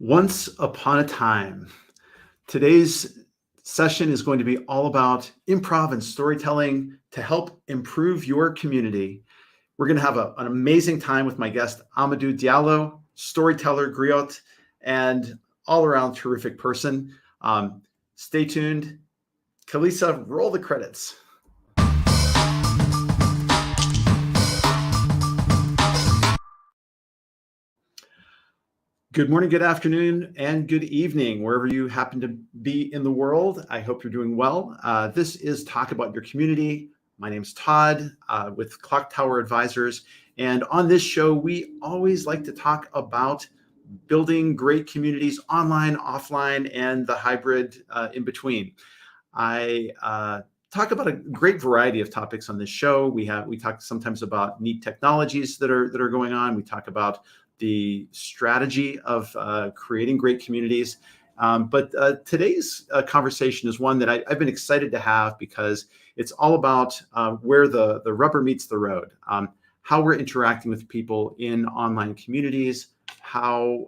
Once upon a time. Today's session is going to be all about improv and storytelling to help improve your community. We're going to have an amazing time with my guest, Ahmadou Diallo, storyteller, griot, and all around terrific person. Stay tuned. Kalisa, roll the credits. Good morning, good afternoon, and good evening, wherever you happen to be in the world. I hope you're doing well. This is Talk About Your Community. My name's Todd with Clocktower Advisors. And on this show, we always like to talk about building great communities online, offline, and the hybrid in between. I talk about a great variety of topics on this show. We talk sometimes about neat technologies that are going on. We talk about the strategy of creating great communities. But today's conversation is one that I've been excited to have because it's all about where the rubber meets the road, how we're interacting with people in online communities, how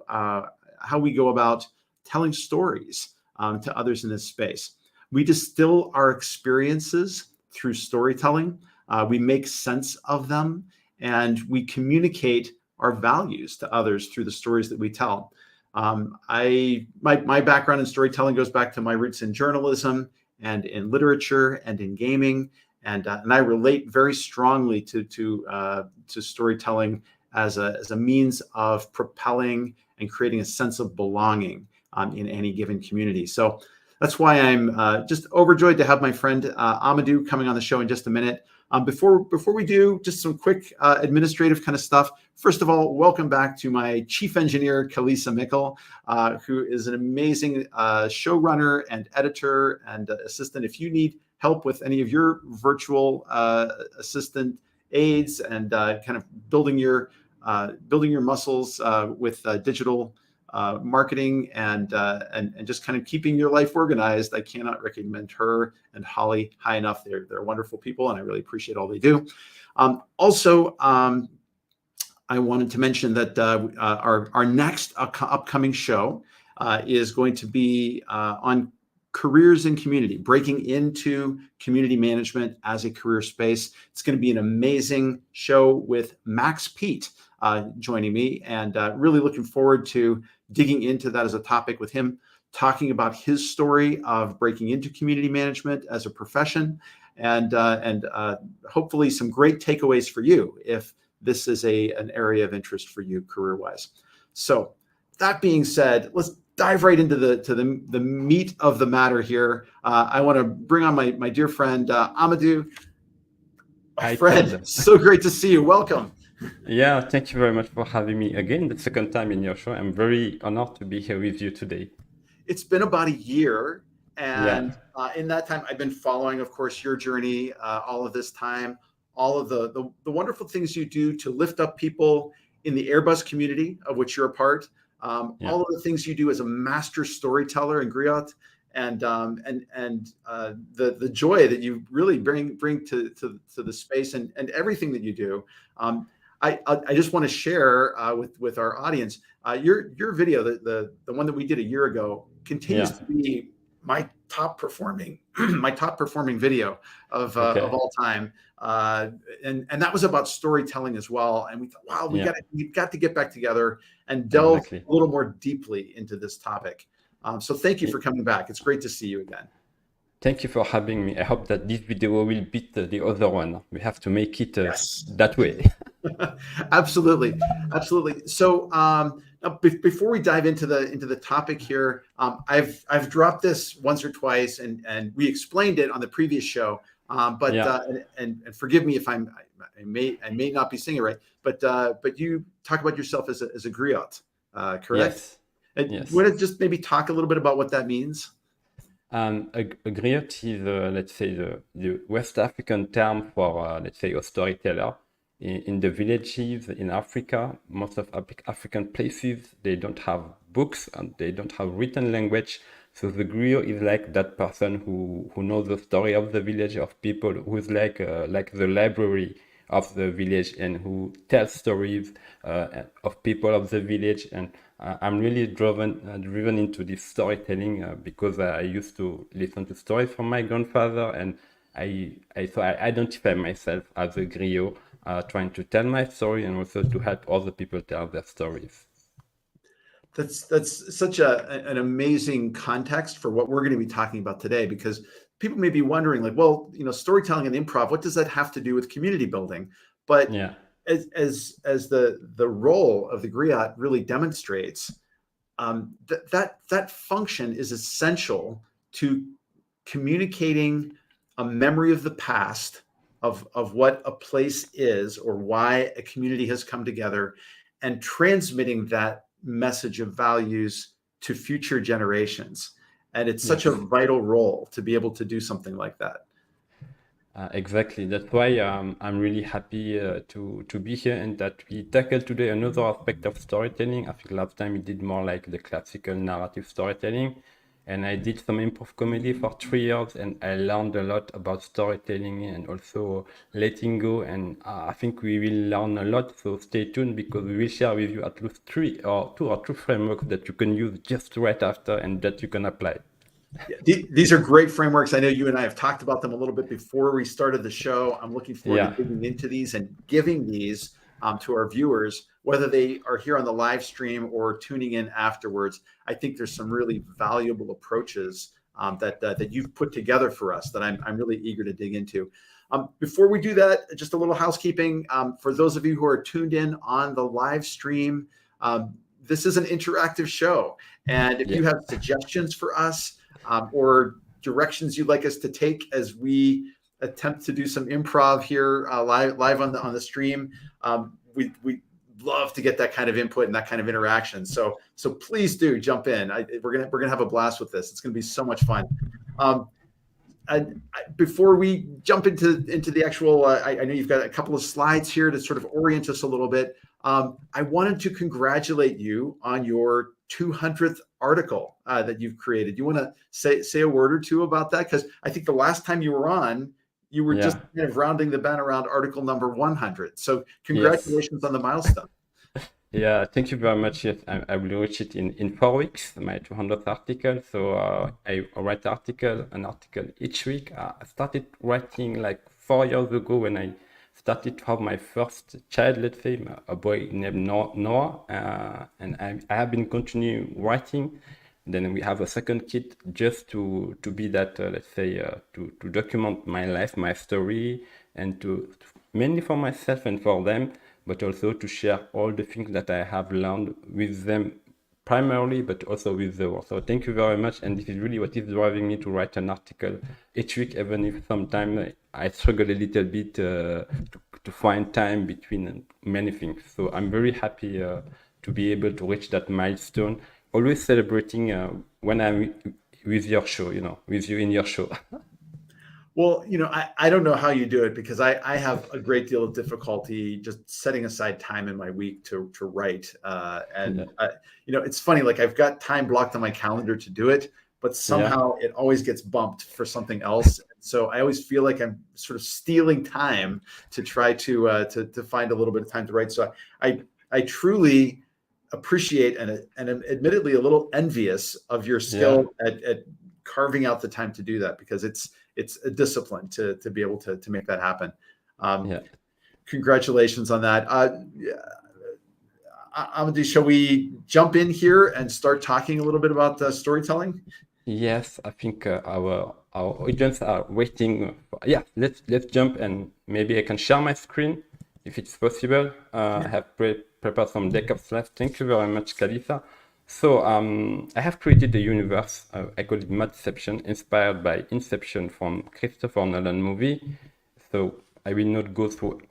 we go about telling stories to others in this space. We distill our experiences through storytelling. We make sense of them, and we communicate our values to others through the stories that we tell. My background in storytelling goes back to my roots in journalism and in literature and in gaming, and I relate very strongly to storytelling as a means of propelling and creating a sense of belonging in any given community. So that's why I'm just overjoyed to have my friend Ahmadou coming on the show in just a minute. Before we do, just some quick administrative kind of stuff. First of all, welcome back to my chief engineer, Kalisa Mikkel, who is an amazing showrunner and editor and assistant. If you need help with any of your virtual assistant aids and kind of building your muscles with digital marketing and just kind of keeping your life organized, I cannot recommend her and Holly high enough. They're wonderful people, and I really appreciate all they do. Also, I wanted to mention that our next upcoming show is going to be on careers in community, breaking into community management as a career space. It's going to be an amazing show with Max Pete joining me, and really looking forward to digging into that as a topic with him, talking about his story of breaking into community management as a profession, and hopefully some great takeaways for you if this is an area of interest for you career-wise. So that being said, let's dive right into the meat of the matter here. I want to bring on my dear friend Ahmadou. Hi, Fred, Todd. so great to see you. Welcome. Yeah, thank you very much for having me again. The second time in your show. I'm very honored to be here with you today. It's been about a year, and Yeah. in that time, I've been following, of course, your journey all of this time, all of the wonderful things you do to lift up people in the Airbus community, of which you're a part, all of the things you do as a master storyteller and griot, and the joy that you really bring to the space and everything that you do. I just want to share with our audience your video, the one that we did a year ago, continues to be my top performing video of all time, and that was about storytelling as well. And we thought, wow, we've got to get back together and delve a little more deeply into this topic. So thank you for coming back. It's great to see you again. Thank you for having me. I hope that this video will beat the other one. We have to make it that way. Absolutely. So before we dive into the topic here, I've dropped this once or twice, and we explained it on the previous show. And forgive me if I may not be saying it right, but you talk about yourself as a griot, correct? Yes. Yes. Want to just maybe talk a little bit about what that means? A griot is, let's say, the West African term for, let's say, a storyteller. In the villages in Africa, most of African places, they don't have books and they don't have written language. So the griot is like that person who knows the story of the village, of people, who's like the library of the village and who tell stories of people of the village. And I'm really driven into this storytelling because I used to listen to stories from my grandfather, and so I identify myself as a griot, trying to tell my story and also to help other people tell their stories. That's such an amazing context for what we're going to be talking about today, because people may be wondering, like, well, storytelling and improv, what does that have to do with community building? But Yeah. as the role of the griot really demonstrates, that function is essential to communicating a memory of the past, of what a place is or why a community has come together, and transmitting that message of values to future generations. And it's such a Yes. vital role to be able to do something like that. Exactly. That's why I'm really happy to be here and that we tackle today another aspect of storytelling. I think last time we did more like the classical narrative storytelling, and I did some improv comedy for 3 years, and I learned a lot about storytelling and also letting go. And I think we will learn a lot. So stay tuned because we will share with you at least two or three frameworks that you can use just right after and that you can apply. Yeah, these are great frameworks. I know you and I have talked about them a little bit before we started the show. I'm looking forward to Yeah. digging into these and giving these to our viewers, whether they are here on the live stream or tuning in afterwards. I think there's some really valuable approaches that you've put together for us that I'm really eager to dig into. Before we do that, just a little housekeeping. For those of you who are tuned in on the live stream, this is an interactive show. And if Yeah. you have suggestions for us, or directions you'd like us to take as we attempt to do some improv here live on the stream, we love to get that kind of input and that kind of interaction. So please do jump in. We're gonna have a blast with this. It's gonna be so much fun. Before we jump into the actual, I know you've got a couple of slides here to sort of orient us a little bit. I wanted to congratulate you on your 200th article that you've created. You want to say a word or two about that? Because I think the last time you were on, you were just Yeah. kind of rounding the bend around article number 100. So Yes. congratulations on the milestone. Yeah, thank you very much. Yes, I will reach it in 4 weeks, my 200th article. So I write an article each week. I started writing like 4 years ago when I started to have my first child, let's say, a boy named Noah. And I have been continuing writing. Then we have a second kid just to be that, let's say, to document my life, my story, and mainly for myself and for them, but also to share all the things that I have learned with them primarily, but also with the world. So thank you very much. And this is really what is driving me to write an article each week, even if sometimes I struggle a little bit to find time between many things. So I'm very happy to be able to reach that milestone. Always celebrating when I'm with your show, with you in your show. Well, I don't know how you do it, because I have a great deal of difficulty just setting aside time in my week to write. It's funny, like I've got time blocked on my calendar to do it, but somehow it always gets bumped for something else. So I always feel like I'm sort of stealing time to try to find a little bit of time to write. So I truly appreciate and am admittedly a little envious of your skill at carving out the time to do that, because it's a discipline to be able to make that happen. Congratulations on that. Ahmadou, shall we jump in here and start talking a little bit about storytelling? Yes, I think our audience are waiting. Let's jump, and maybe I can share my screen if it's possible. I have prepared some deck of slides. Thank you very much, Khalifa. So I have created a universe. I call it Madception, inspired by Inception from Christopher Nolan movie. So I will not go through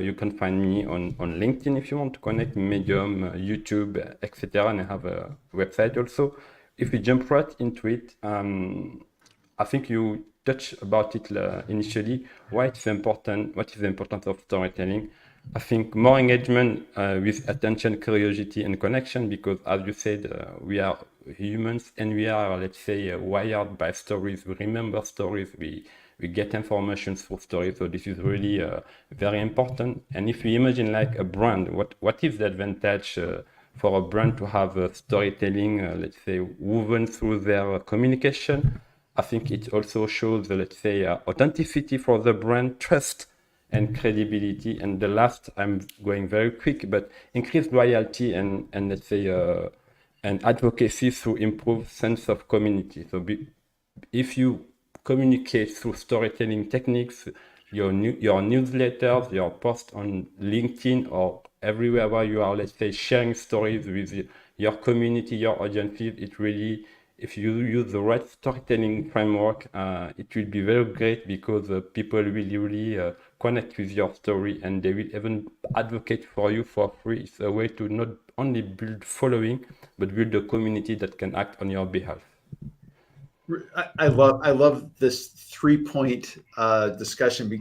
you can find me on LinkedIn if you want to connect, Medium, YouTube, etc. And I have a website also. If we jump right into it, I think you touched about it initially. What is the importance of storytelling? I think more engagement with attention, curiosity, and connection, because as you said, we are humans and we are, let's say, wired by stories. We remember stories. We We get information through stories. So this is really very important. And if we imagine like a brand, what is the advantage for a brand to have storytelling, let's say, woven through their communication? I think it also shows, let's say, authenticity for the brand, trust and credibility. And the last, I'm going very quick, but increased loyalty and let's say, and advocacy through improved sense of community. So if you communicate through storytelling techniques, your newsletters, your post on LinkedIn or everywhere where you are, let's say, sharing stories with your community, your audiences, it really, if you use the right storytelling framework, it will be very great because people will really connect with your story and they will even advocate for you for free. It's a way to not only build following, but build a community that can act on your behalf. I love this 3-point discussion,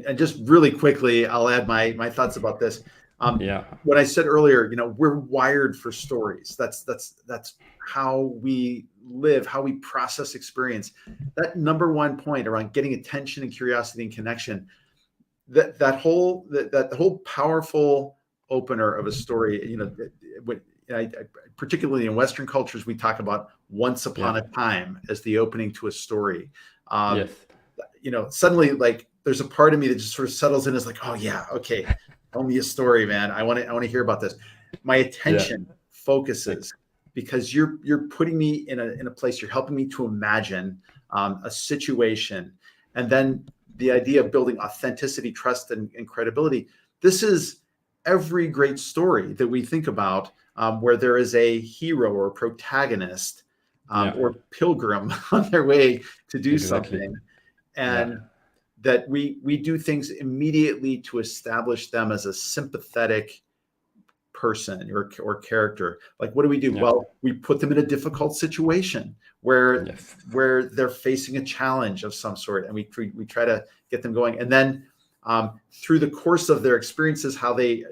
and just really quickly, I'll add my thoughts about this. What I said earlier, we're wired for stories. That's how we live, how we process experience. That number one point around getting attention and curiosity and connection, that whole powerful opener of a story, particularly in Western cultures, we talk about once upon a time as the opening to a story. Yes. Suddenly, like, there's a part of me that just sort of settles in as like, oh yeah, okay, tell me a story, man. I want to hear about this. My attention focuses because you're putting me in a place. You're helping me to imagine a situation, and then the idea of building authenticity, trust, and credibility. This is every great story that we think about, where there is a hero or protagonist or pilgrim on their way to do something, and that we do things immediately to establish them as a sympathetic person or character. Like, what do? Well, we put them in a difficult situation where they're facing a challenge of some sort, and we try to get them going. And then through the course of their experiences, how they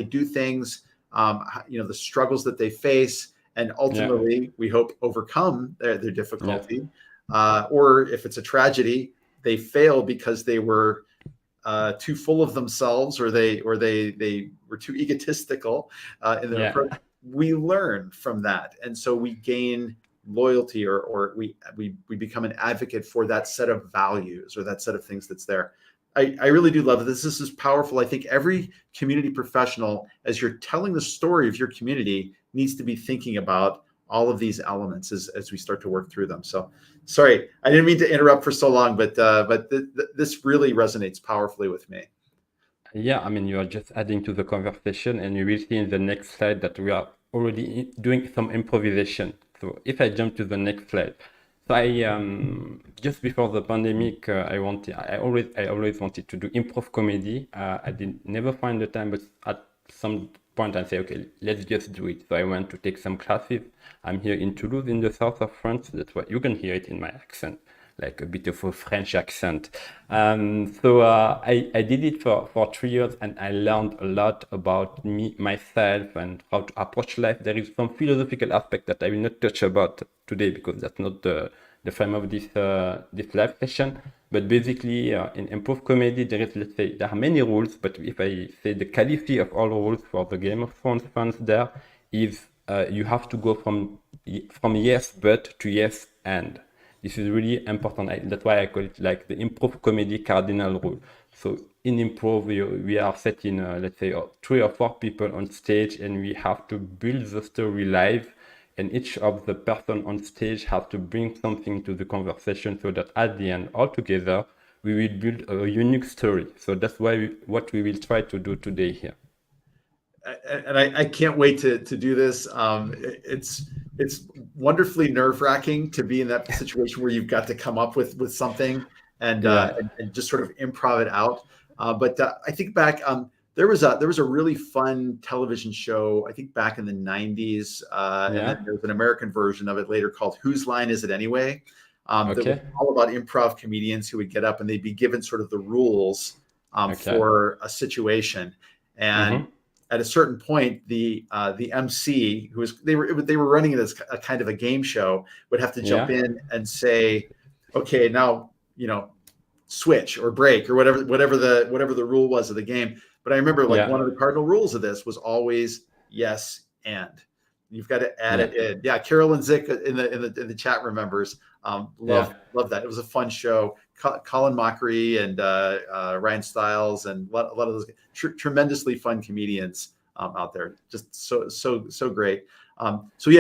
do things, the struggles that they face, and ultimately we hope overcome their difficulty. Or if it's a tragedy, they fail because they were too full of themselves, or they were too egotistical in their approach. We learn from that, and so we gain loyalty, or we become an advocate for that set of values or that set of things that's there. I really do love this. This is powerful. I think every community professional, as you're telling the story of your community, needs to be thinking about all of these elements as we start to work through them. So, sorry, I didn't mean to interrupt for so long, but this really resonates powerfully with me. Yeah, I mean, you are just adding to the conversation, and you will see in the next slide that we are already doing some improvisation. So if I jump to the next slide. So I just before the pandemic, I always wanted to do improv comedy. I never find the time, but at some point I say, okay, let's just do it. So I went to take some classes. I'm here in Toulouse, in the south of France. That's why you can hear it in my accent, like a bit of a French accent. So I did it for 3 years, and I learned a lot about myself, and how to approach life. There is some philosophical aspect that I will not touch about today because that's not the frame of this live session. But basically, in improv comedy, there are many rules. But if I say the caliphy of all rules for the Game of Thrones fans, there is you have to go from yes but to yes and. This is really important. That's why I call it like the improv comedy cardinal rule. So in improv, we are set in, let's say, 3 or 4 people on stage, and we have to build the story live. And each of the person on stage has to bring something to the conversation, so that at the end, all together, we will build a unique story. So that's what we will try to do today here. And I can't wait to do this. It's wonderfully nerve-wracking to be in that situation where you've got to come up with something and just sort of improv it out. But I think back, there was a really fun television show, I think back in the 90s, and then there was an American version of it later called Whose Line Is It Anyway? That was all about improv comedians who would get up and they'd be given sort of the rules for a situation. And at a certain point, the MC, they were running it as a kind of a game show, would have to jump in and say, okay, now switch or break or whatever the rule was of the game. But I remember like one of the cardinal rules of this was always yes and. You've got to add it in. Yeah, Carolyn Zick in the chat remembers. Love that. It was a fun show. Colin Mockery and Ryan Stiles and a lot of those tremendously fun comedians out there. Just so great. So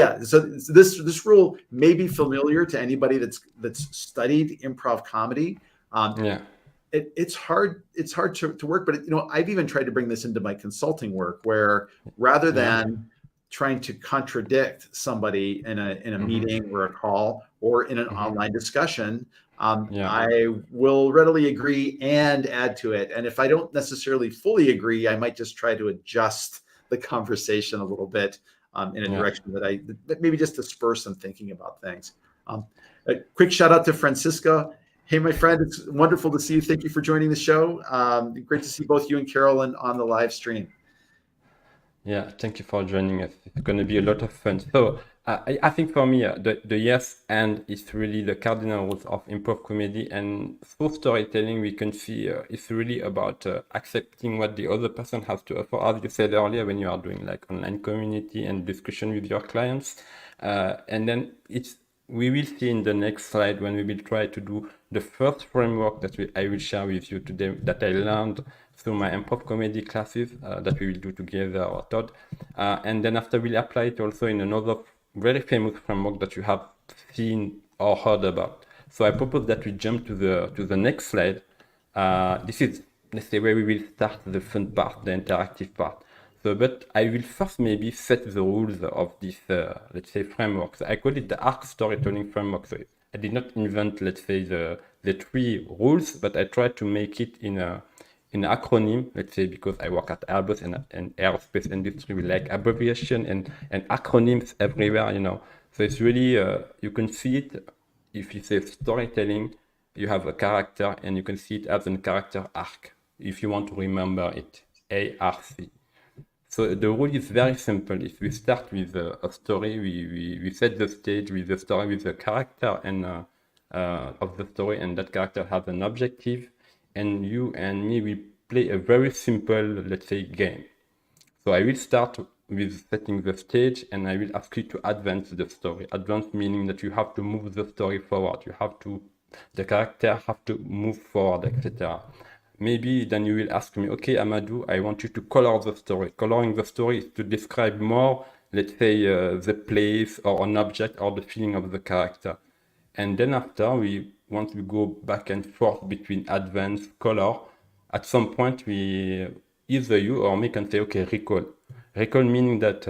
this rule may be familiar to anybody that's studied improv comedy. It's hard to work, but I've even tried to bring this into my consulting work, where rather than trying to contradict somebody in a meeting or a call or in an online discussion, I will readily agree and add to it. And if I don't necessarily fully agree, I might just try to adjust the conversation a little bit in a direction that maybe just to spur some thinking about things. A quick shout out to Francisco. Hey, my friend, it's wonderful to see you. Thank you for joining the show. Great to see both you and Carolyn on the live stream. Yeah, thank you for joining us. It's going to be a lot of fun. So I think for me, the yes and is really the cardinal rules of improv comedy. And through storytelling, we can see it's really about accepting what the other person has to offer. As you said earlier, when you are doing like online community and discussion with your clients. And then we will see in the next slide when we will try to do the first framework that I will share with you today that I learned through my improv comedy classes that we will do together, or Todd. And then after we'll apply it also in another very famous framework that you have seen or heard about. So I propose that we jump to the next slide. This is, let's say, where we will start the fun part, the interactive part. So, but I will first maybe set the rules of this, let's say, framework. So I call it the ARC storytelling framework. So I did not invent, let's say, the 3 rules, but I tried to make it in an acronym, let's say, because I work at Airbus and aerospace industry, we like abbreviation and acronyms everywhere, So it's really, you can see it, if you say storytelling, you have a character, and you can see it as a character arc, if you want to remember it, ARC. So the rule is very simple. If we start with a story, we set the stage with the story, with the character and of the story, and that character has an objective, and you and me, we play a very simple, let's say, game. So I will start with setting the stage, and I will ask you to advance the story. Advance meaning that you have to move the story forward. The character have to move forward, etc. Maybe then you will ask me, okay, Ahmadou, I want you to color the story. Coloring the story is to describe more, let's say, the place or an object or the feeling of the character. And then after, once we go back and forth between advance, color, at some point, either you or me can say, okay, recall. Recall meaning that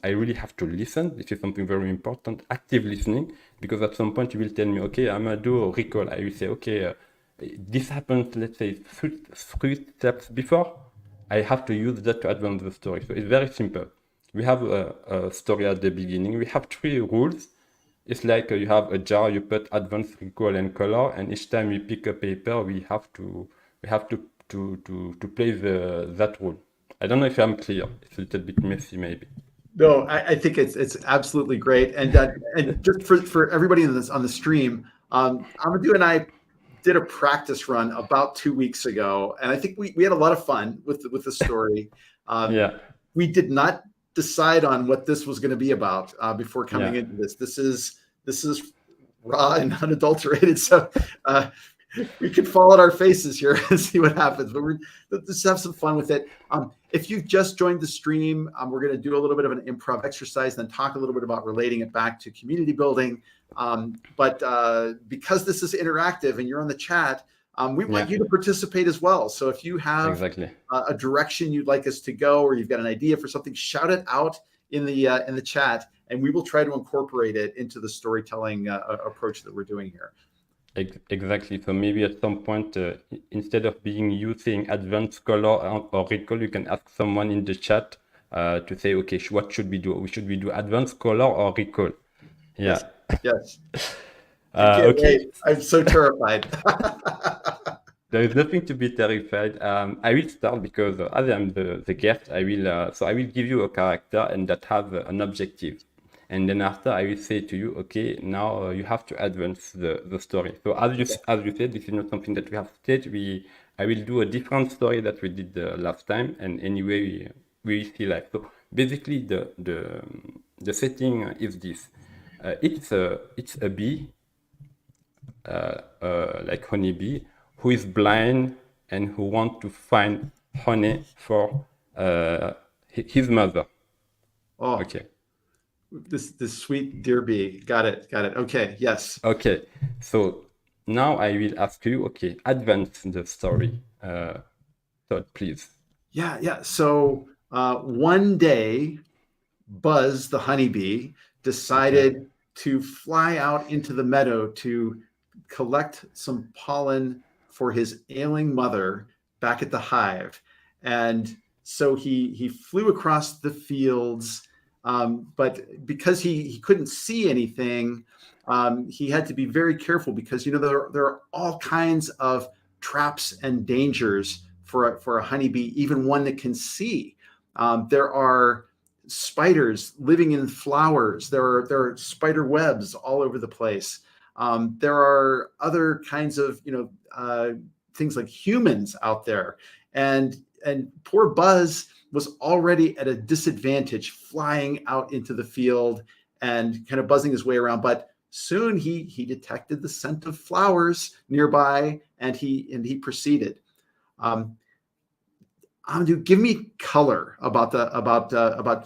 I really have to listen. This is something very important, active listening, because at some point you will tell me, okay, Ahmadou, recall. I will say, okay, this happened, let's say, 3 steps before. I have to use that to advance the story. So it's very simple. We have a story at the beginning. We have 3 rules. It's like you have a jar, you put advance, recall, and color, and each time we pick a paper, we have to play that rule. I don't know if I'm clear. It's a little bit messy, maybe. No, I think it's absolutely great. And just for everybody on the stream, Ahmadou and I did a practice run about 2 weeks ago, and I think we had a lot of fun with the story. We did not decide on what this was going to be about before coming into this. This is raw and unadulterated, so we could fall on our faces here and see what happens. But let's have some fun with it. If you've just joined the stream, we're going to do a little bit of an improv exercise, then talk a little bit about relating it back to community building. But because this is interactive and you're on the chat, we want you to participate as well. So if you have a direction you'd like us to go, or you've got an idea for something, shout it out in the chat, and we will try to incorporate it into the storytelling approach that we're doing here. Exactly. So maybe at some point, instead of being you saying advanced color or recall, you can ask someone in the chat to say, okay, what should we do? Should we do advanced color or recall? Yeah. Yes. Okay. I'm so terrified. There is nothing to be terrified. I will start because as I'm the guest, I will give you a character and that has an objective. and then after I will say to you, okay, now you have to advance the story. So as you said, this is not something that we have staged. I will do a different story that we did last time, and anyway we see like so. Basically, the setting is this. It's a bee, like honeybee, who is blind and who wants to find honey for his mother. Oh, Okay. this sweet dear bee. Got it. Okay, yes. Okay. So now I will ask you, okay, advance the story. Todd, please. Yeah. So one day, Buzz the honeybee decided to fly out into the meadow to collect some pollen for his ailing mother back at the hive. And so he flew across the fields, but because he couldn't see anything, he had to be very careful because there are all kinds of traps and dangers for a honeybee, even one that can see. There are spiders living in flowers. There are spider webs all over the place. There are other kinds of things like humans out there, and poor Buzz was already at a disadvantage flying out into the field and kind of buzzing his way around. But soon he detected the scent of flowers nearby, and he proceeded. Ahmadou, give me color about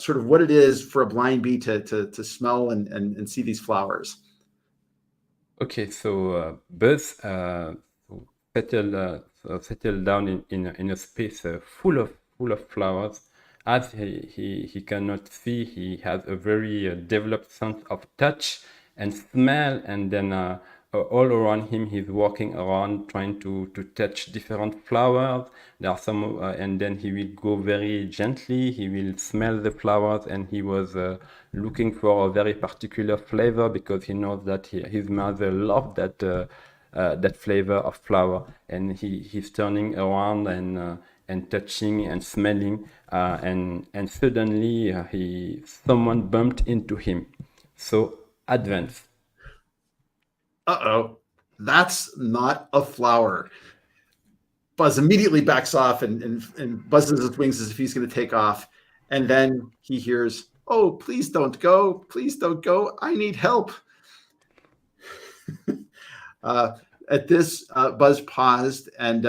sort of what it is for a blind bee to smell and see these flowers. Okay, so Buzz settled down in a space full of flowers. As he cannot see, he has a very developed sense of touch and smell, and then all around him he's walking around trying to touch different flowers. There are some and then he will go very gently, he will smell the flowers, and he was looking for a very particular flavor because he knows that his mother loved that flavor of flower, and he's turning around and touching and smelling, and suddenly someone bumped into him. So advance. Uh-oh, that's not a flower. Buzz immediately backs off and buzzes his wings as if he's going to take off. And then he hears, "Oh, please don't go. Please don't go. I need help." At this, Buzz paused and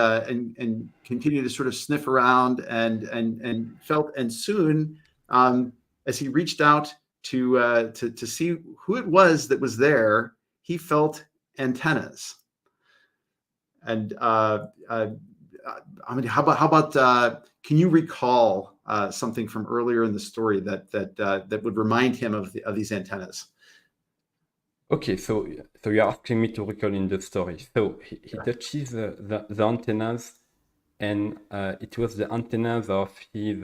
continued to sort of sniff around and felt. And soon, as he reached out to see who it was that was there, he felt antennas. And I mean, how about can you recall something from earlier in the story that would remind him of these antennas? Okay, so you're asking me to recall in the story. So he touches the antennas, and it was the antennas of his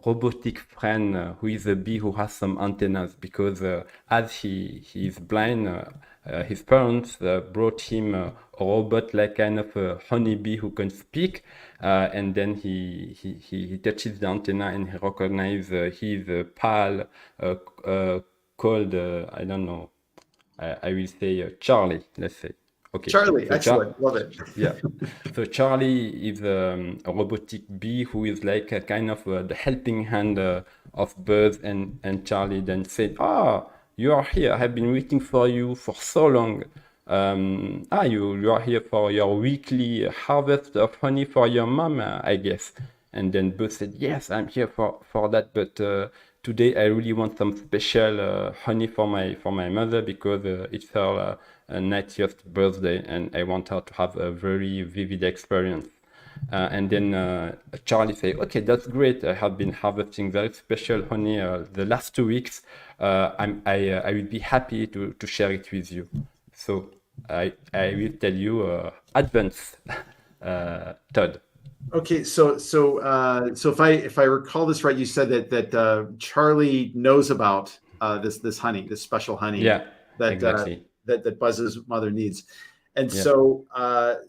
robotic friend, who is a bee who has some antennas, because as he is blind, his parents brought him a robot, like kind of a honeybee who can speak, and then he touches the antenna and he recognizes his pal called, I don't know, I will say Charlie, let's say. Okay. Charlie, So excellent. Love it. yeah. So Charlie is a robotic bee who is like a kind of the helping hand of Buzz, and Charlie then said, "Ah, you are here. I have been waiting for you for so long. You are here for your weekly harvest of honey for your mom, I guess." And then Buzz said, "Yes, I'm here for that, but today I really want some special honey for my mother, because it's her 90th birthday, and I want her to have a very vivid experience." And then Charlie said, "Okay, that's great. I have been harvesting very special honey the last 2 weeks. I will be happy to share it with you." So I will tell you advance, Todd. Okay, so if I recall this right, you said that Charlie knows about this honey, this special honey Yeah, that exactly. that Buzz's mother needs, and Yeah.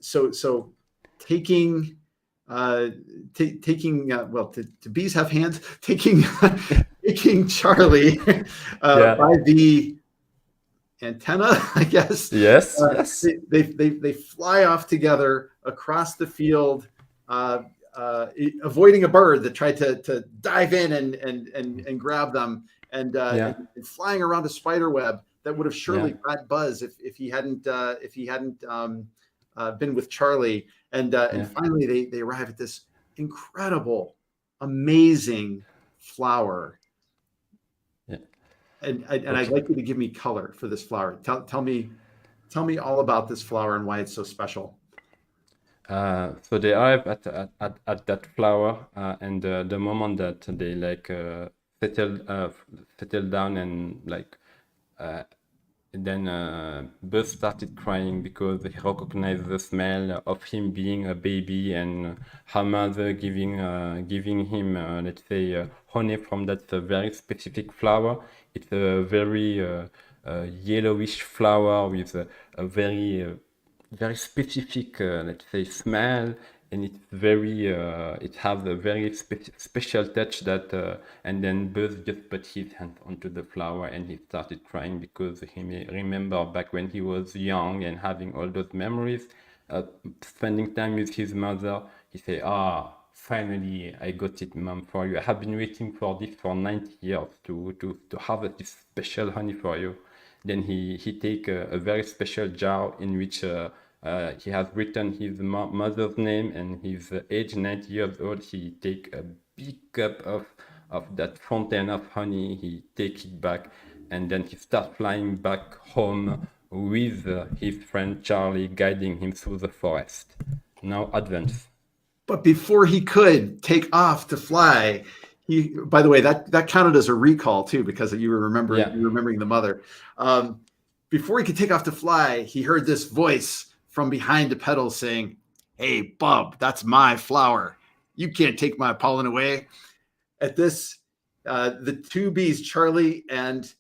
so taking taking well, do bees have hands? Taking taking Charlie Yeah. by the antenna, I guess. Yes. Yes. They fly off together across the field, avoiding a bird that tried to dive in and grab them, Yeah. and flying around a spider web that would have Yeah. surely got Buzz if he hadn't been with Charlie. And Yeah. finally they arrive at this incredible, amazing flower. Yeah. And I'd Okay. like you to give me color for this flower. Tell me all about this flower and why it's so special. So they arrive at that flower, and the moment that they like settle down and like uh, then Buzz started crying because he recognized the smell of him being a baby and her mother giving him let's say honey from that very specific flower. It's a very yellowish flower with a very specific let's say smell, and it's very it has a very special touch that and then Buzz just put his hand onto the flower and he started crying because he may remember back when he was young and having all those memories, spending time with his mother. He say, finally I got it, mom, for you. I have been waiting for this for 90 years to have this special honey for you. Then he take a very special jar in which he has written his mother's name and his age, 90 years old. He take a big cup of that fountain of honey. He take it back, and then he start flying back home with his friend Charlie guiding him through the forest. Now advance. But before he could take off to fly, by the way, that counted as a recall too, because you were remembering the mother. Before he could take off to fly, he heard this voice from behind the petals saying, "Hey, Bub, that's my flower. You can't take my pollen away." At this, the two bees, Charlie and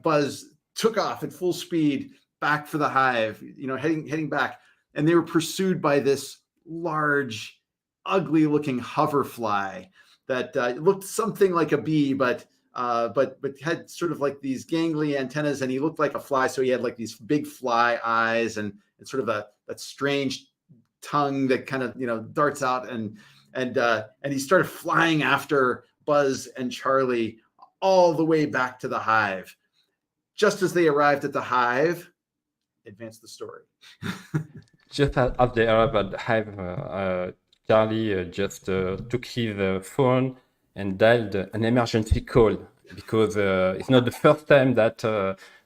Buzz, took off at full speed back for the hive, heading back. And they were pursued by this large, ugly looking hoverfly that looked something like a bee, but had sort of like these gangly antennas, and he looked like a fly. So he had like these big fly eyes and sort of that strange tongue that kind of darts out, and he started flying after Buzz and Charlie all the way back to the hive. Just as they arrived at the hive, advance the story. Just as they arrived at the hive, Charlie just took his phone and dialed an emergency call because it's not the first time that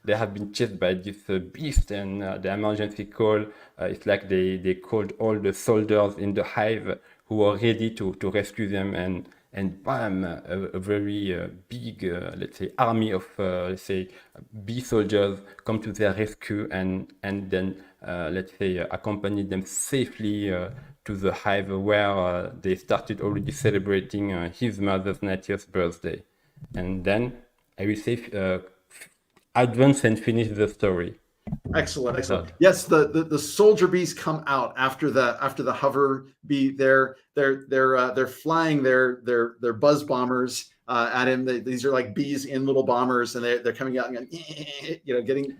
they have been chased by this beast, and the emergency call, it's like they called all the soldiers in the hive who were ready to rescue them, and bam, a very big, let's say, army of, let's say, bee soldiers come to their rescue and then, let's say, accompany them safely to the hive where they started already celebrating his mother's 90th birthday. And then I will say advance and finish the story. Excellent. Yes, the soldier bees come out after the hover bee. They're flying their buzz bombers at him. These are like bees in little bombers, and they're coming out and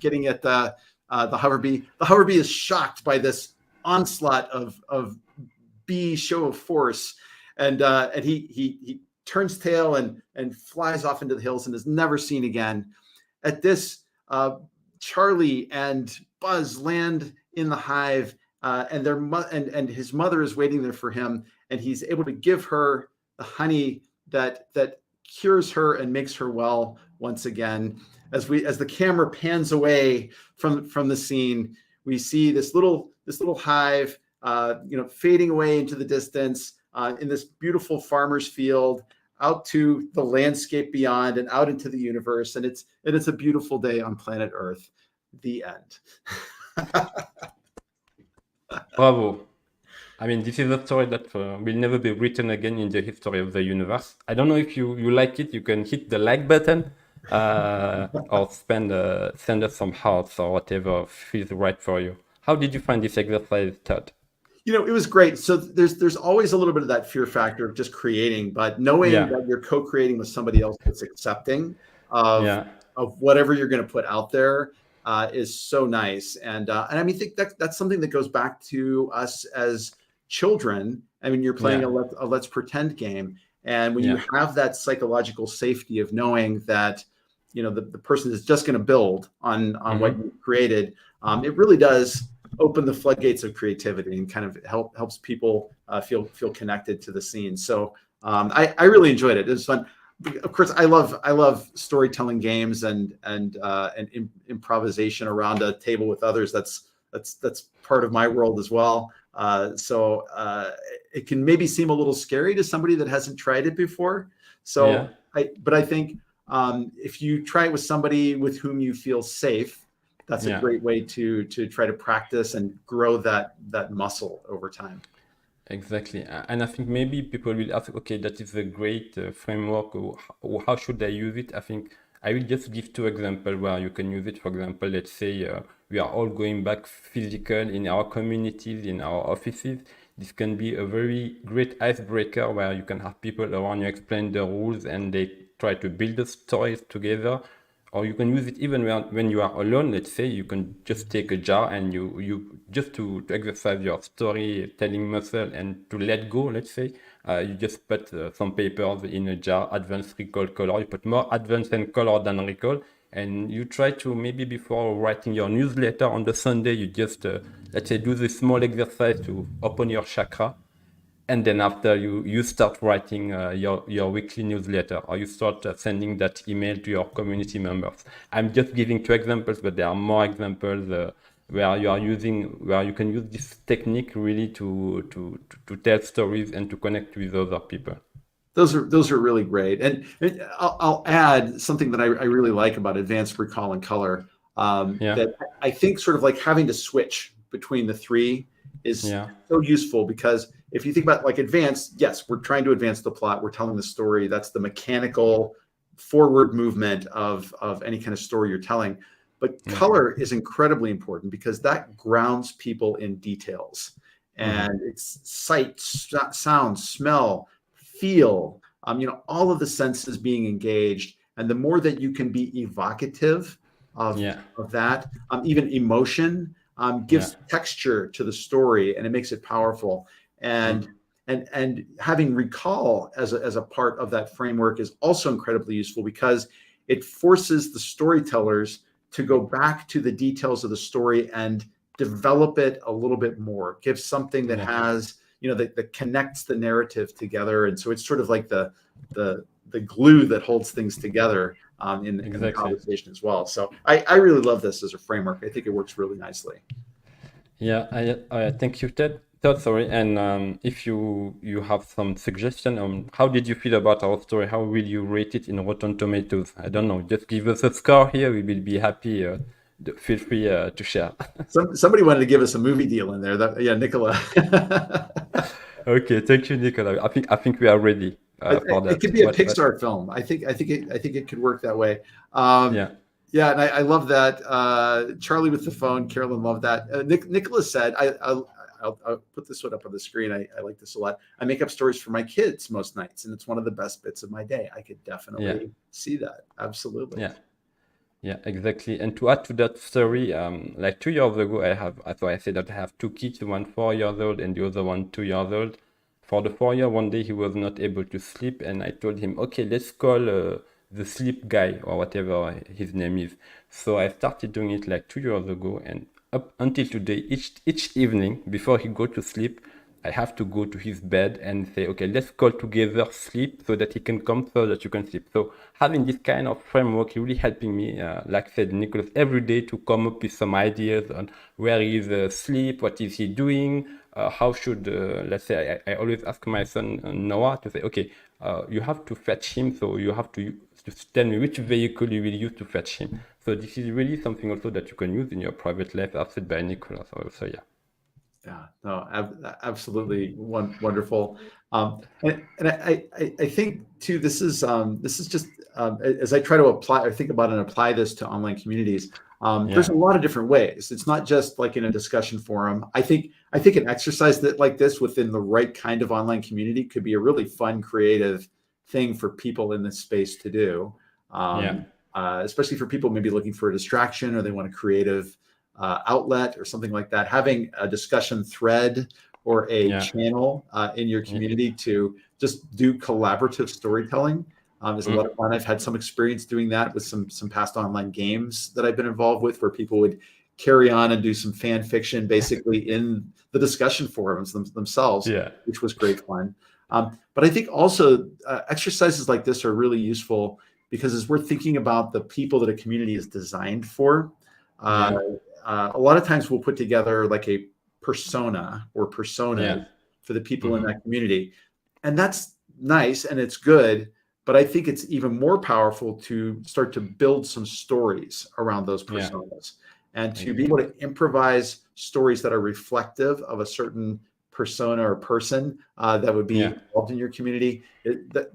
getting at the hover bee. The hover bee is shocked by this onslaught of bee show of force, and he turns tail and flies off into the hills and is never seen again. At this, Charlie and Buzz land in the hive, and his mother is waiting there for him, and he's able to give her the honey that cures her and makes her well once again. As the camera pans away from the scene, we see this little hive, fading away into the distance in this beautiful farmer's field, out to the landscape beyond and out into the universe. And it's a beautiful day on planet Earth. The end. Bravo. I mean, this is a story that will never be written again in the history of the universe. I don't know if you like it. You can hit the like button or send us some hearts or whatever feels right for you. How did you find this exercise, Todd? It was great. So there's always a little bit of that fear factor of just creating, but knowing Yeah, that you're co-creating with somebody else that's accepting of yeah, whatever you're going to put out there is so nice. And I mean, I think that's something that goes back to us as children. I mean, you're playing yeah, a let's pretend game, and when you yeah. have that psychological safety of knowing that the person is just going to build on what Mm-hmm. you created, it really does open the floodgates of creativity and kind of helps people feel connected to the scene. So I really enjoyed it. It was fun. Of course, I love storytelling games and improvisation around a table with others. That's part of my world as well. So it can maybe seem a little scary to somebody that hasn't tried it before. Yeah. But I think if you try it with somebody with whom you feel safe, that's a Yeah. great way to try to practice and grow that muscle over time. Exactly. And I think maybe people will ask, okay, that is a great framework. Or how should I use it? I think I will just give two examples where you can use it. For example, let's say we are all going back physical in our communities, in our offices. This can be a very great icebreaker where you can have people around you explain the rules and they try to build the stories together. Or you can use it even when you are alone. Let's say you can just take a jar and you just to exercise your storytelling muscle and to let go. Let's say you just put some papers in a jar, advanced recall color. You put more advanced and color than recall, and you try to maybe before writing your newsletter on the Sunday, you just let's say do this small exercise to open your chakra, and then after you start writing your weekly newsletter, or you start sending that email to your community members. I'm just giving two examples, but there are more examples where you can use this technique really to tell stories and to connect with other people. Those are really great. And I'll add something that I really like about advanced recall and color. Yeah, That I think sort of like having to switch between the three is yeah, so useful, because if you think about like advanced, yes, we're trying to advance the plot. We're telling the story. That's the mechanical forward movement of any kind of story you're telling. But yeah, color is incredibly important because that grounds people in details, hmm, and it's sight, sound, smell, feel, all of the senses being engaged. And the more that you can be evocative of, yeah, of that, even emotion, yeah, gives texture to the story, and it makes it powerful. And mm, and having recall as a part of that framework is also incredibly useful, because it forces the storytellers to go back to the details of the story and develop it a little bit more, give something that yeah, has that connects the narrative together. And so it's sort of like the glue that holds things together in the exactly. conversation as well. So I really love this as a framework. I think it works really nicely. Yeah, I thank you, Ted. Todd, sorry. And if you have some suggestion on how did you feel about our story, how will you rate it in Rotten Tomatoes? I don't know. Just give us a score here. We will be happy. Feel free to share. Somebody wanted to give us a movie deal in there. Yeah, Nicola. Okay, thank you, Nicola. I think we are ready for It that. could be a Pixar film. I think it could work that way. Yeah, Yeah, and I love that. Charlie with the phone. Carolyn loved that. Nicholas said, I'll put this one up on the screen. I like this a lot. I make up stories for my kids most nights, and it's one of the best bits of my day. I could yeah, definitely see that. Absolutely. yeah. Yeah, exactly. And to add to that story, like 2 years ago, so I said that I have two kids, one 4 years old and the other one 2 years old. For the 4 year, one day he was not able to sleep, and I told him, okay, let's call the sleep guy or whatever his name is. So I started doing it like 2 years ago, and up until today, each evening before he go to sleep, I have to go to his bed and say, okay, let's call together sleep so that he can come so that you can sleep. So having this kind of framework really helping me, like I said, Nicholas, every day to come up with some ideas on where is sleep, what is he doing, how should, let's say, I always ask my son Noah to say, okay, you have to fetch him, so you have to tell me which vehicle you will use to fetch him. So this is really something also that you can use in your private life, as said by Nicholas. So yeah. Yeah, no, absolutely wonderful. And I think too, this is just as I try to apply or think about and apply this to online communities. There's Yeah. a lot of different ways. It's not just like in a discussion forum. I think an exercise that like this within the right kind of online community could be a really fun, creative thing for people in this space to do. Yeah. Especially for people maybe looking for a distraction or they want a creative outlet or something like that. Having a discussion thread or a Yeah. channel in your Yeah. community to just do collaborative storytelling is a lot Mm. of fun. I've had some experience doing that with some past online games that I've been involved with, where people would carry on and do some fan fiction, basically in the discussion forums themselves, Yeah. which was great fun. But I think also exercises like this are really useful because as we're thinking about the people that a community is designed for, uh, Yeah. a lot of times we'll put together like a persona or personas Yeah. for the people in Hmm. that community, and that's nice and it's good. But I think it's even more powerful to start to build some stories around those Yeah. personas and to be able Exactly. to improvise stories that are reflective of a certain persona or person that would be Yeah. involved in your community.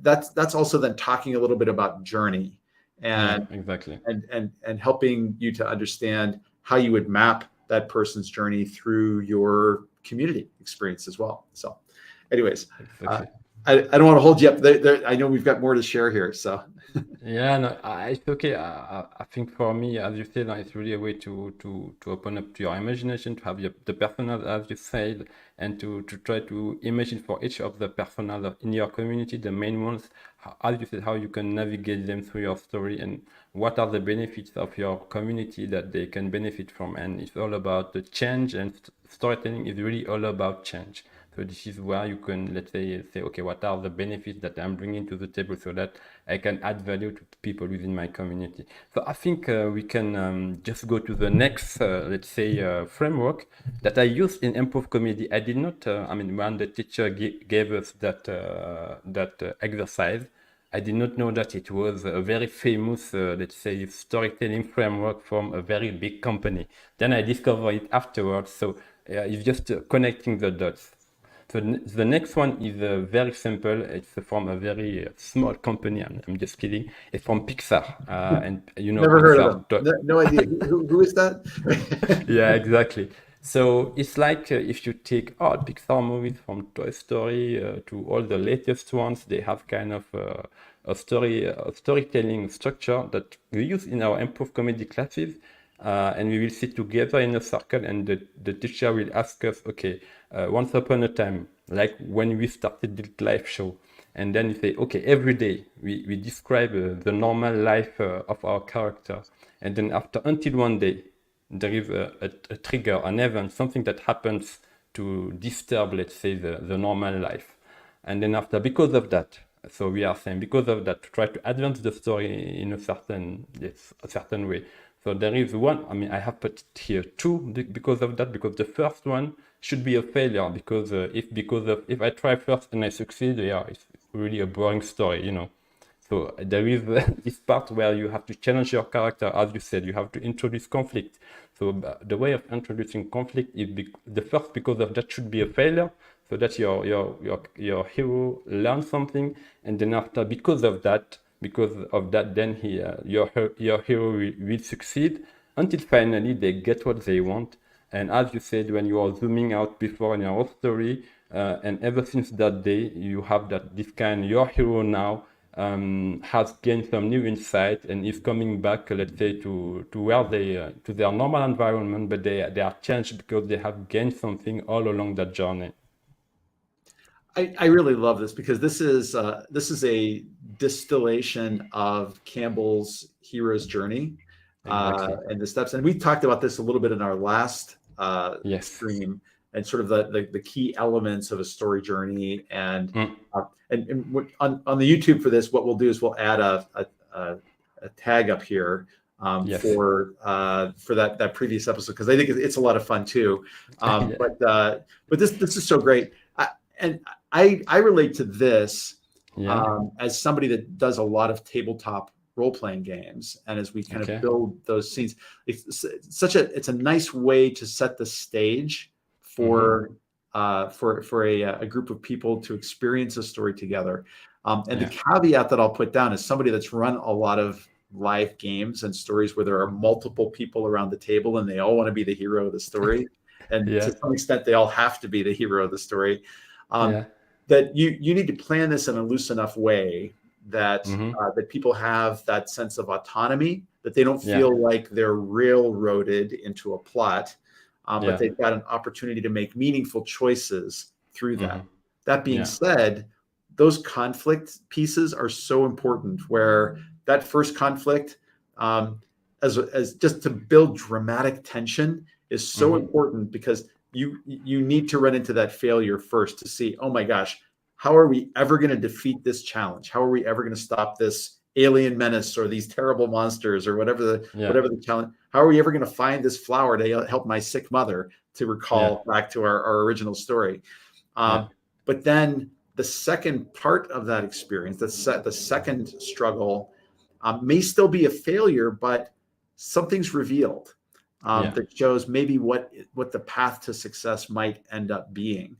That's also then talking a little bit about journey Yeah. and Exactly. and helping you to understand how you would map that person's journey through your community experience as well. So, anyways, uh, Exactly. I don't want to hold you up. I know we've got more to share here. So, Yeah, no, it's okay. I think for me, as you said, it's really a way to open up to your imagination, to have the personas, as you said, and to try to imagine for each of the personas in your community, the main ones, as you said, how you can navigate them through your story and what are the benefits of your community that they can benefit from. And it's all about the change, and storytelling is really all about change. So this is where you can, let's say, okay, what are the benefits that I'm bringing to the table so that I can add value to people within my community. So I think we can just go to the next, let's say, framework that I used in improv comedy. I did not, I mean, when the teacher gave us that exercise, I did not know that it was a very famous, let's say, storytelling framework from a very big company. Then I discovered it afterwards. So it's just connecting the dots. So the next one is very simple. It's from a very small company. I'm just kidding. It's from Pixar, and you know never heard of them. Pixar. No idea who is that. Yeah, exactly. So it's like if you take all Pixar movies from Toy Story to all the latest ones, they have kind of a storytelling structure that we use in our improv comedy classes. And we will sit together in a circle, and the teacher will ask us, okay, once upon a time, like when we started the live show, and then you say, okay, every day we describe the normal life of our character, and then after until one day there is a trigger, an event, something that happens to disturb, let's say, the normal life. And then after, because of that, so we are saying because of that, to try to advance the story in a certain, yes, a certain way. So there is one, I mean, I have put here two because of that, because the first one should be a failure because if I try first and I succeed, yeah, it's really a boring story, you know. So there is this part where you have to challenge your character, as you said, you have to introduce conflict. So the way of introducing conflict is the first, because of that, should be a failure, so that your hero learns something, and then after, because of that, then your hero will succeed until finally they get what they want. And as you said, when you are zooming out before in your story, and ever since that day, you have that this kind, your hero now has gained some new insight and is coming back, let's say, to where they to their normal environment, but they are changed because they have gained something all along that journey. I really love this because this is a distillation of Campbell's hero's journey Exactly. and the steps. And we talked about this a little bit in our last Yes. stream and sort of the key elements of a story journey. Mm. On the YouTube for this, what we'll do is we'll add a tag up here Yes. for that previous episode because I think it's a lot of fun too. Yeah. But this is so great. And I relate to this Yeah. as somebody that does a lot of tabletop role-playing games, and as we kind of Okay. build those scenes, it's a nice way to set the stage Mm-hmm. for a group of people to experience a story together. And the Yeah. caveat that I'll put down is somebody that's run a lot of live games and stories where there are multiple people around the table and they all want to be the hero of the story. And to Yeah. some extent, they all have to be the hero of the story. Yeah. That you need to plan this in a loose enough way that Mm-hmm. that people have that sense of autonomy, that they don't Yeah. feel like they're railroaded into a plot, but Yeah. they've got an opportunity to make meaningful choices through that. Mm-hmm. That being Yeah. said, those conflict pieces are so important. Where that first conflict, as just to build dramatic tension, is so Mm-hmm. important, because you need to run into that failure first to see, oh my gosh, how are we ever going to defeat this challenge? How are we ever going to stop this alien menace or these terrible monsters or whatever Yeah. the challenge? How are we ever going to find this flower to help my sick mother? To Yeah. recall back to our original story. Yeah. But then the second part of that experience, the second struggle, may still be a failure, but something's revealed Yeah. that shows maybe what the path to success might end up being.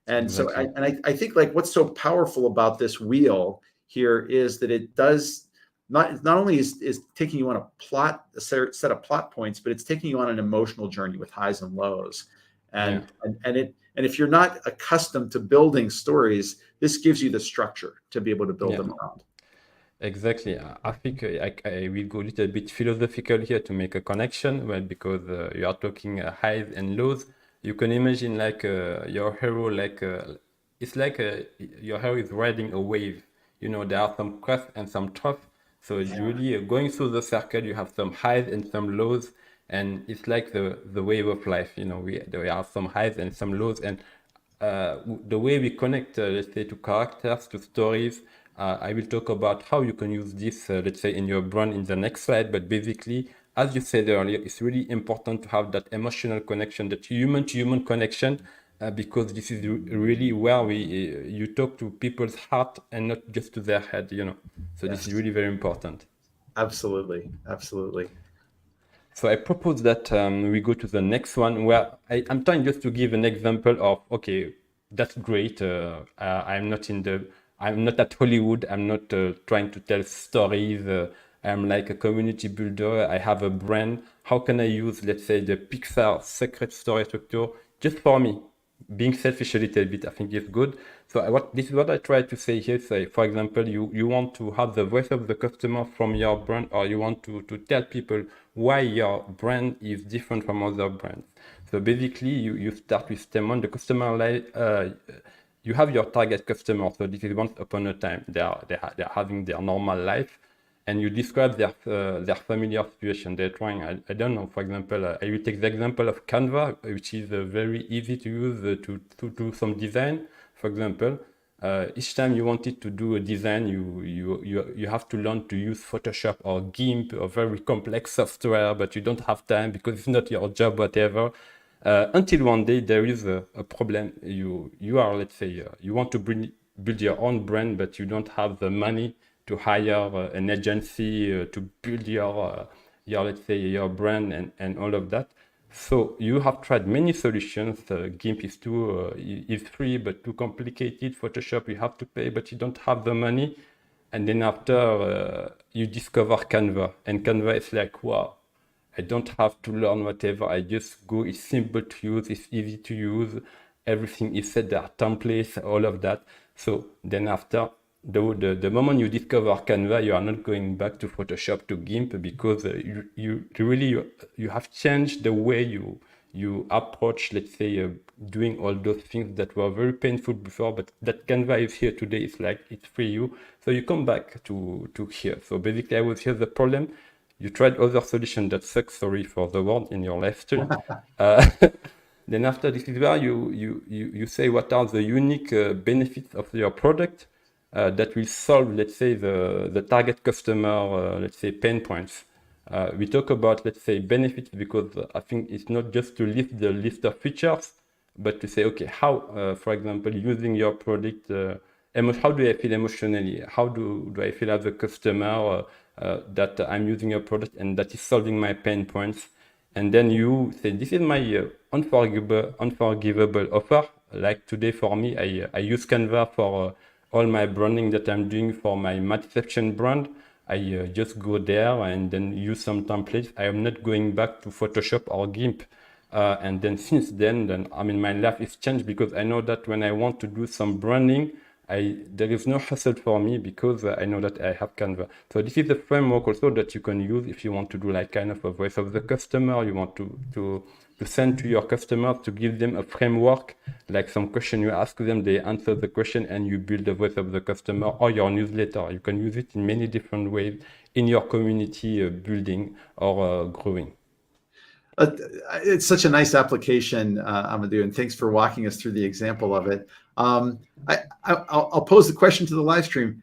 And so, Exactly. I think like what's so powerful about this wheel here is that it does not only is taking you on a set of plot points, but it's taking you on an emotional journey with highs and lows. Yeah. And if you're not accustomed to building stories, this gives you the structure to be able to build Yeah. them around. Exactly. I think I will go a little bit philosophical here to make a connection. Well, because you are talking highs and lows. You can imagine like your hero, like it's like your hero is riding a wave. You know, there are some crests and some troughs. So it's Yeah. really going through the circle. You have some highs and some lows, and it's like the wave of life. You know, there are some highs and some lows, and the way we connect, let's say, to characters, to stories. I will talk about how you can use this, let's say, in your brand in the next slide. But basically, as you said earlier, it's really important to have that emotional connection, that human-to-human connection, because this is really where you talk to people's heart and not just to their head, you know. So this is Yes. really very important. Absolutely. Absolutely. So I propose that we go to the next one where I'm trying just to give an example of, okay, that's great. I'm not at Hollywood. I'm not trying to tell stories. I'm like a community builder. I have a brand. How can I use, let's say, the Pixar secret story structure just for me? Being selfish a little bit, I think is good. So this is what I try to say here. Say, for example, you want to have the voice of the customer from your brand, or you want to tell people why your brand is different from other brands. So basically, you start with step one, the customer you have your target customer. So this is once upon a time. They're having their normal life, and you describe their familiar situation. They're trying, I don't know, for example, I will take the example of Canva, which is very easy to use to do some design. For example, each time you wanted to do a design, you have to learn to use Photoshop or GIMP or very complex software, but you don't have time because it's not your job, whatever. Until one day there is a problem. You are, let's say, you want to build your own brand, but you don't have the money to hire an agency to build your let's say your brand and all of that. So you have tried many solutions. GIMP is free but too complicated. Photoshop you have to pay, but you don't have the money. And then after you discover Canva, and Canva is like, wow, I don't have to learn whatever. I just go. It's simple to use. It's easy to use. Everything is set. There are templates, all of that. So then after the moment you discover Canva, you are not going back to Photoshop, to GIMP, because you have changed the way you approach, let's say, doing all those things that were very painful before. But that Canva is here today. It's like it's free you. So you come back to here. So basically, I was here the problem. You tried other solution that sucks, sorry for the word, in your lifestyle. Uh, then after, this is where you say what are the unique benefits of your product that will solve, let's say, the target customer, let's say, pain points. We talk about, let's say, benefits because I think it's not just to list the list of features, but to say, okay, how, for example, using your product, how do I feel emotionally? How do I feel as a customer that I'm using your product and that is solving my pain points? And then you say, this is my unforgivable offer. Like today for me, I use Canva for all my branding that I'm doing for my Matception brand. I just go there and then use some templates. I am not going back to Photoshop or GIMP. And then since then, I mean, my life is changed because I know that when I want to do some branding, there is no hassle for me because I know that I have Canva. So this is a framework also that you can use if you want to do like kind of a voice of the customer. You want to send to your customers to give them a framework, like some question you ask them, they answer the question, and you build the voice of the customer or your newsletter. You can use it in many different ways in your community building or growing. It's such a nice application, Ahmadou, and thanks for walking us through the example of it. I'll pose the question to the live stream.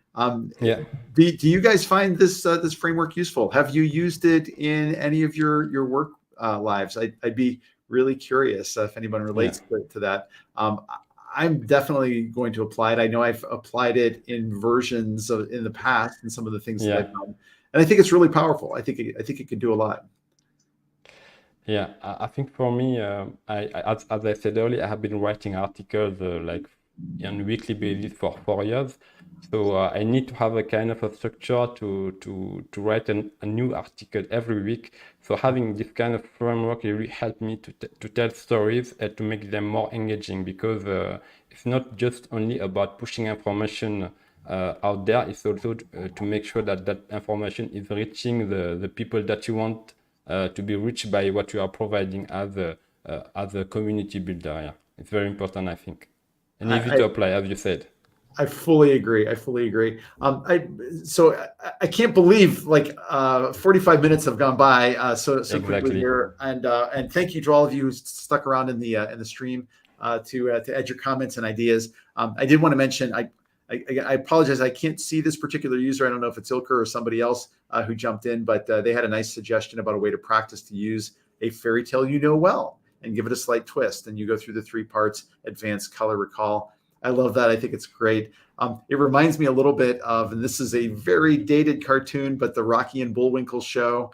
Yeah. Do you guys find this framework useful? Have you used it in any of your work lives? I'd be really curious if anyone relates to that. I'm definitely going to apply it. I know I've applied it in versions in the past and some of the things that I've done, and I think it's really powerful. I think it can do a lot. Yeah, I think for me, as I said earlier, I have been writing articles like on a weekly basis for 4 years. So I need to have a kind of a structure to write a new article every week. So having this kind of framework really helped me to tell stories and to make them more engaging because it's not just only about pushing information out there. It's also to make sure that information is reaching the people that you want to be reached by what you are providing as a community builder. Yeah, it's very important, I think, and easy to apply, as you said. I fully agree. I can't believe 45 minutes have gone by so quickly here. And thank you to all of you who stuck around in the stream to add your comments and ideas. I did want to mention I apologize. I can't see this particular user. I don't know if it's Ilker or somebody else who jumped in, but they had a nice suggestion about a way to practice to use a fairy tale you know well and give it a slight twist. And you go through the 3 parts: advance, color, recall. I love that. I think it's great. It reminds me a little bit of, and this is a very dated cartoon, but the Rocky and Bullwinkle show.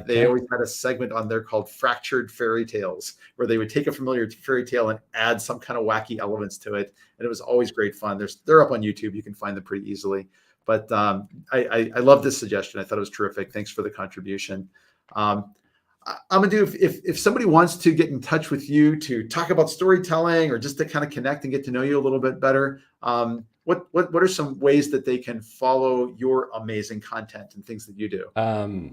They always had a segment on there called Fractured Fairy Tales, where they would take a familiar fairy tale and add some kind of wacky elements to it. And it was always great fun. They're up on YouTube. You can find them pretty easily. But I love this suggestion. I thought it was terrific. Thanks for the contribution. Ahmadou, if somebody wants to get in touch with you to talk about storytelling or just to kind of connect and get to know you a little bit better, what are some ways that they can follow your amazing content and things that you do?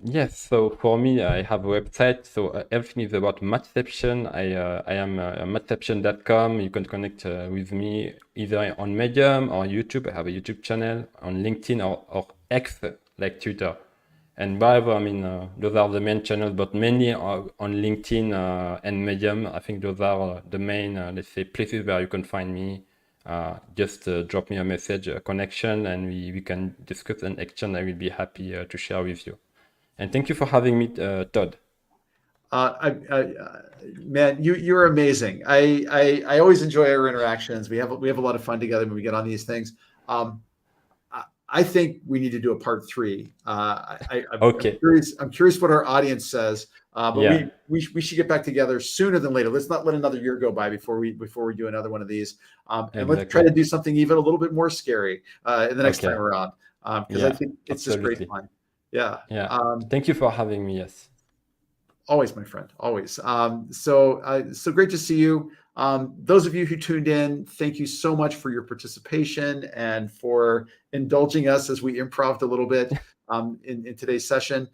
Yes, so for me, I have a website. So everything is about Mattception. I am mattception.com. You can connect with me either on Medium or YouTube. I have a YouTube channel, on LinkedIn or X, like Twitter. And whatever, I mean, those are the main channels, but mainly on LinkedIn and Medium. I think those are the main, let's say, places where you can find me. Just drop me a message, a connection, and we can discuss and exchange. I will be happy to share with you. And thank you for having me, Todd. Man, you're amazing. I always enjoy our interactions. We have a lot of fun together when we get on these things. I think we need to do a part 3. Okay. I'm curious what our audience says, but we should get back together sooner than later. Let's not let another year go by before we do another one of these. And let's try to do something even a little bit more scary in the next time around, because I think it's just great fun. Yeah. Thank you for having me. Yes. Always, my friend. Always. So great to see you. Those of you who tuned in, thank you so much for your participation and for indulging us as we improved a little bit in today's session.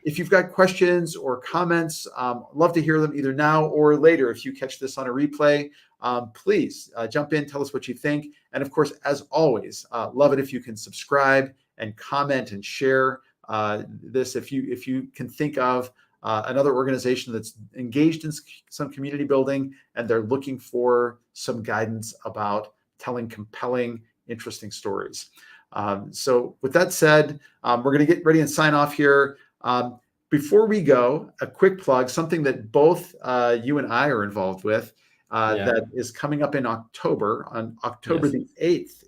If you've got questions or comments, love to hear them either now or later. If you catch this on a replay, please jump in, tell us what you think. And of course, as always, love it if you can subscribe and comment and share this. If you can think of another organization that's engaged in some community building and they're looking for some guidance about telling compelling, interesting stories. So with that said, we're going to get ready and sign off here. Before we go, a quick plug, something that both you and I are involved with that is coming up in October, on October the 8th,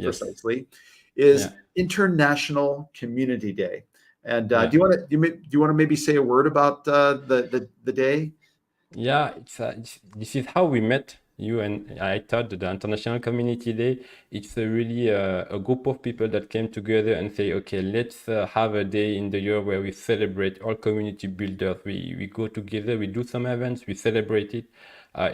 precisely, is International Community Day. And do you want to maybe say a word about the day? Yeah, this is how we met. you and I thought the International Community Day, it's really a group of people that came together and say, okay, let's have a day in the year where we celebrate all community builders. We go together, we do some events, we celebrate it.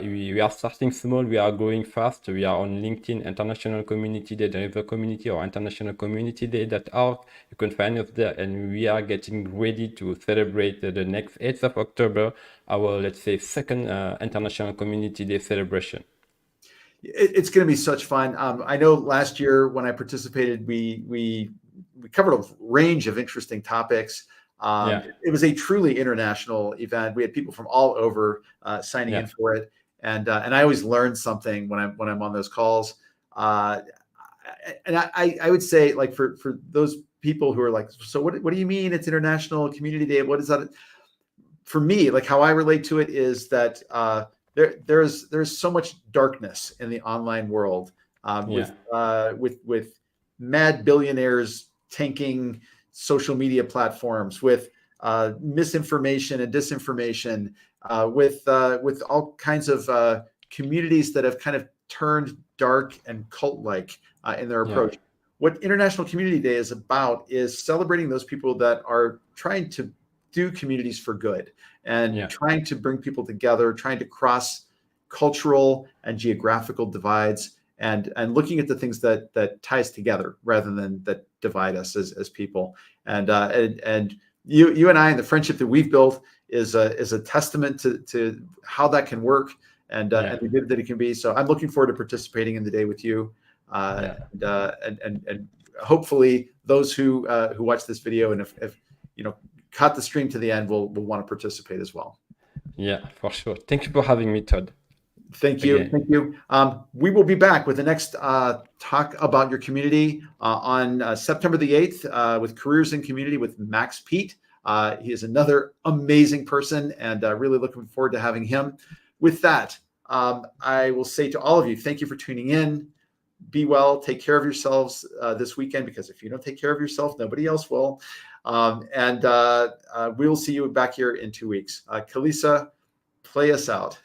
We are starting small, we are growing fast. We are on LinkedIn, International Community Day, the other community or International Community Day.org. You can find us there, and we are getting ready to celebrate the next 8th of October, our, let's say, second International Community Day celebration. It's going to be such fun. I know last year when I participated, we covered a range of interesting topics. It was a truly international event. We had people from all over signing in for it, and I always learn something when I'm on those calls. And I would say, like, for those people who are like, so what do you mean it's International Community Day? What is that? For me, like, how I relate to it is that there's so much darkness in the online world, with mad billionaires tanking social media platforms, with misinformation and disinformation, with all kinds of communities that have kind of turned dark and cult-like in their approach. What International Community Day is about is celebrating those people that are trying to do communities for good and trying to bring people together, trying to cross cultural and geographical divides, and looking at the things that tie us together rather than that divide us as people. And you and I, and the friendship that we've built is a testament to how that can work and the good that it can be. So I'm looking forward to participating in the day with you. And hopefully those who watch this video and if caught the stream to the end will want to participate as well. Yeah, for sure. Thank you for having me, Todd. Thank you. Thank you. We will be back with the next talk about your community on September the 8th with Careers in Community with Max Pete. He is another amazing person, and really looking forward to having him. With that, I will say to all of you, thank you for tuning in. Be well, take care of yourselves this weekend, because if you don't take care of yourself, nobody else will. And we will see you back here in 2 weeks. Kalisa, play us out.